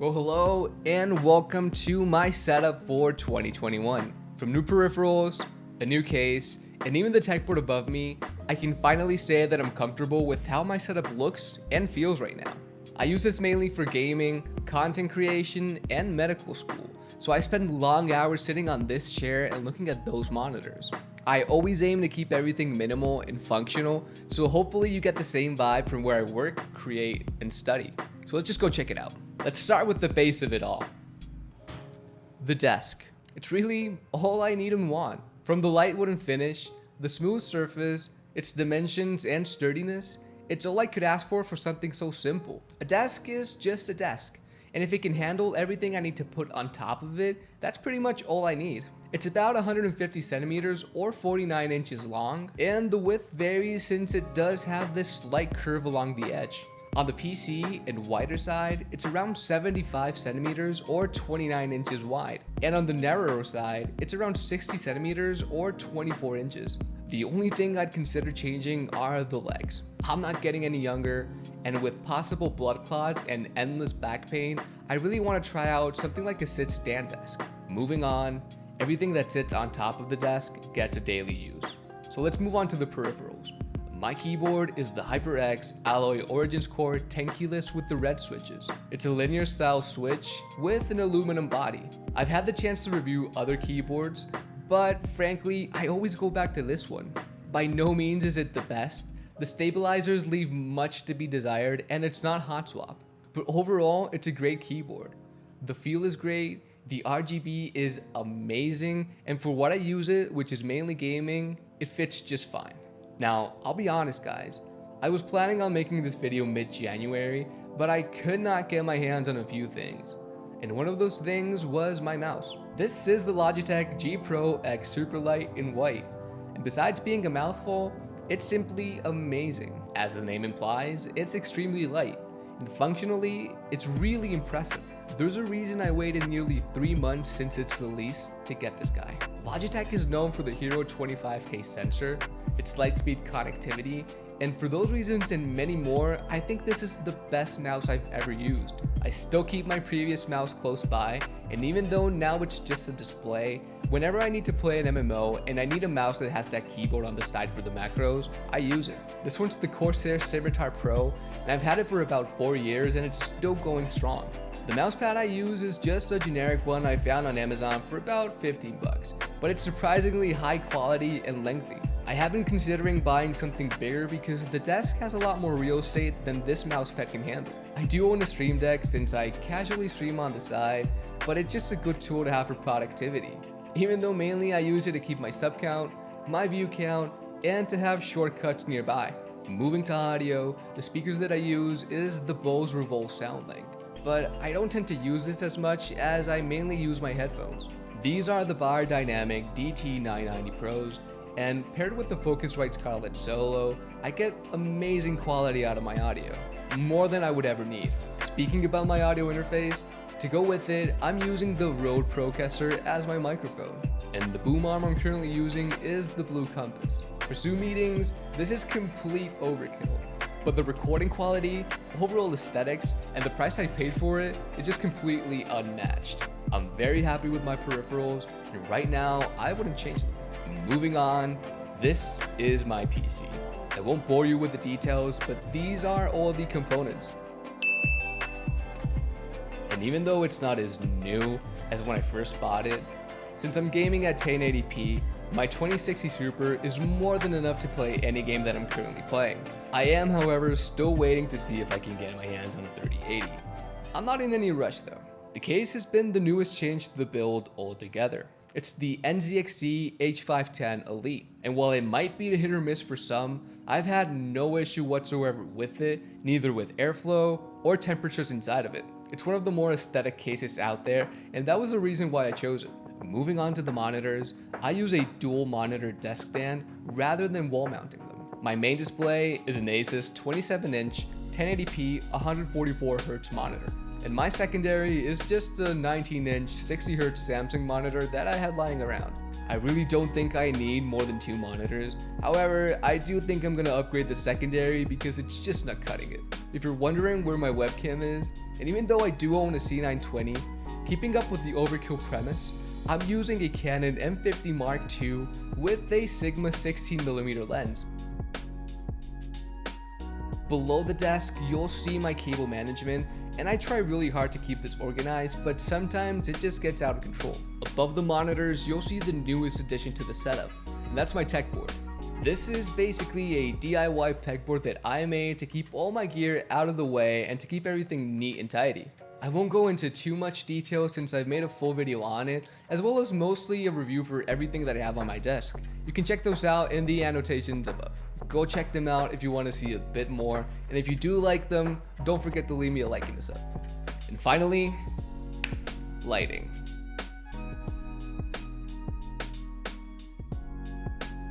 Well, hello and welcome to my setup for 2021. From new peripherals, a new case, and even the tech board above me, I can finally say that I'm comfortable with how my setup looks and feels right now. I use this mainly for gaming, content creation, and medical school, so I spend long hours sitting on this chair and looking at those monitors. I always aim to keep everything minimal and functional, so hopefully you get the same vibe from where I work, create, and study. So let's just go check it out. Let's start with the base of it all. The desk. It's really all I need and want. From the light wooden finish, the smooth surface, its dimensions and sturdiness, it's all I could ask for something so simple. A desk is just a desk, and if it can handle everything I need to put on top of it, that's pretty much all I need. It's about 150 centimeters or 49 inches long, and the width varies since it does have this slight curve along the edge. On the PC and wider side, it's around 75 centimeters or 29 inches wide. And on the narrower side, it's around 60 centimeters or 24 inches. The only thing I'd consider changing are the legs. I'm not getting any younger, and with possible blood clots and endless back pain, I really want to try out something like a sit-stand desk. Moving on, everything that sits on top of the desk gets a daily use. So let's move on to the peripherals. My keyboard is the HyperX Alloy Origins Core 10 keyless with the red switches. It's a linear style switch with an aluminum body. I've had the chance to review other keyboards, but frankly, I always go back to this one. By no means is it the best. The stabilizers leave much to be desired, and it's not hot swap. But overall, it's a great keyboard. The feel is great, the RGB is amazing, and for what I use it, which is mainly gaming, it fits just fine. Now, I'll be honest guys, I was planning on making this video mid-January, but I could not get my hands on a few things. And one of those things was my mouse. This is the Logitech G Pro X Superlight in white. And besides being a mouthful, it's simply amazing. As the name implies, it's extremely light. And functionally, it's really impressive. There's a reason I waited nearly 3 months since its release to get this guy. Logitech is known for the Hero 25K sensor, its lightspeed connectivity, and for those reasons and many more, I think this is the best mouse I've ever used. I still keep my previous mouse close by, and even though now it's just a display, whenever I need to play an MMO and I need a mouse that has that keyboard on the side for the macros, I use it. This one's the Corsair Civitar Pro, and I've had it for about 4 years and it's still going strong. The mousepad I use is just a generic one I found on Amazon for about 15 bucks, but it's surprisingly high quality and lengthy. I have been considering buying something bigger because the desk has a lot more real estate than this mousepad can handle. I do own a Stream Deck since I casually stream on the side, but it's just a good tool to have for productivity. Even though mainly I use it to keep my sub count, my view count, and to have shortcuts nearby. Moving to audio, the speakers that I use is the Bose Revolve SoundLink, but I don't tend to use this as much as I mainly use my headphones. These are the Beyerdynamic DT990 Pros, and paired with the Focusrite Scarlett Solo, I get amazing quality out of my audio, more than I would ever need. Speaking about my audio interface, to go with it, I'm using the Rode Procaster as my microphone, and the boom arm I'm currently using is the Blue Compass. For Zoom meetings, this is complete overkill, but the recording quality, overall aesthetics, and the price I paid for it is just completely unmatched. I'm very happy with my peripherals, and right now, I wouldn't change them. Moving on, this is my PC. I won't bore you with the details, but these are all the components. And even though it's not as new as when I first bought it, since I'm gaming at 1080p, my 2060 Super is more than enough to play any game that I'm currently playing. I am, however, still waiting to see if I can get my hands on a 3080. I'm not in any rush though. The case has been the newest change to the build altogether. It's the NZXT H510 Elite, and while it might be a hit or miss for some, I've had no issue whatsoever with it, neither with airflow or temperatures inside of it. It's one of the more aesthetic cases out there, and that was the reason why I chose it. Moving on to the monitors, I use a dual monitor desk stand rather than wall mounting them. My main display is an Asus 27-inch 1080p 144Hz monitor. And my secondary is just a 19-inch 60Hz Samsung monitor that I had lying around. I really don't think I need more than 2 monitors. However, I do think I'm gonna upgrade the secondary because it's just not cutting it. If you're wondering where my webcam is, and even though I do own a C920, keeping up with the overkill premise, I'm using a Canon M50 Mark II with a Sigma 16mm lens. Below the desk, you'll see my cable management, and I try really hard to keep this organized, but sometimes it just gets out of control. Above the monitors, you'll see the newest addition to the setup, and that's my tech board. This is basically a DIY pegboard that I made to keep all my gear out of the way and to keep everything neat and tidy. I won't go into too much detail since I've made a full video on it, as well as mostly a review for everything that I have on my desk. You can check those out in the annotations above. Go check them out if you want to see a bit more, and if you do like them, don't forget to leave me a like in this up. And finally, lighting.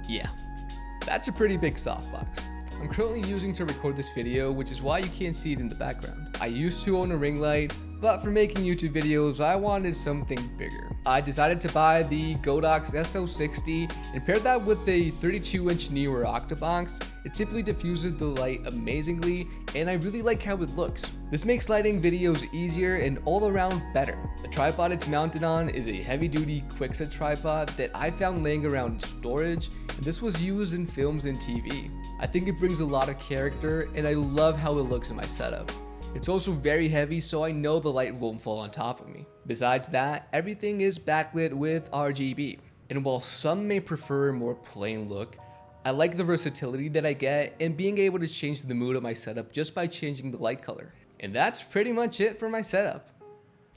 Yeah, that's a pretty big softbox. I'm currently using to record this video, which is why you can't see it in the background. I used to own a ring light, but for making YouTube videos, I wanted something bigger. I decided to buy the Godox SO60 and pair that with the 32-inch Neewer Octabox. It simply diffuses the light amazingly, and I really like how it looks. This makes lighting videos easier and all around better. The tripod it's mounted on is a heavy-duty Quickset tripod that I found laying around in storage, and this was used in films and TV. I think it brings a lot of character, and I love how it looks in my setup. It's also very heavy, so I know the light won't fall on top of me. Besides that, everything is backlit with RGB. And while some may prefer a more plain look, I like the versatility that I get and being able to change the mood of my setup just by changing the light color. And that's pretty much it for my setup.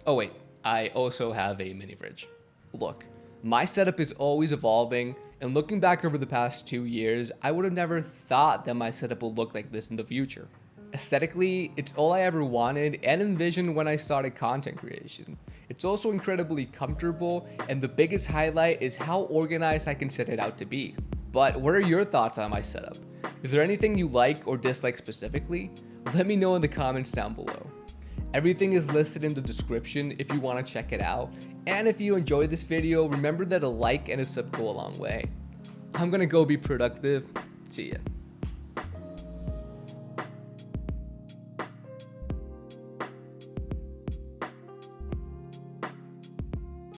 Oh wait, I also have a mini fridge. Look, my setup is always evolving, and looking back over the past 2 years, I would have never thought that my setup will look like this in the future. Aesthetically, it's all I ever wanted and envisioned when I started content creation. It's also incredibly comfortable, and the biggest highlight is how organized I can set it out to be. But what are your thoughts on my setup? Is there anything you like or dislike specifically? Let me know in the comments down below. Everything is listed in the description if you want to check it out. And if you enjoyed this video, remember that a like and a sub go a long way. I'm gonna go be productive. See ya.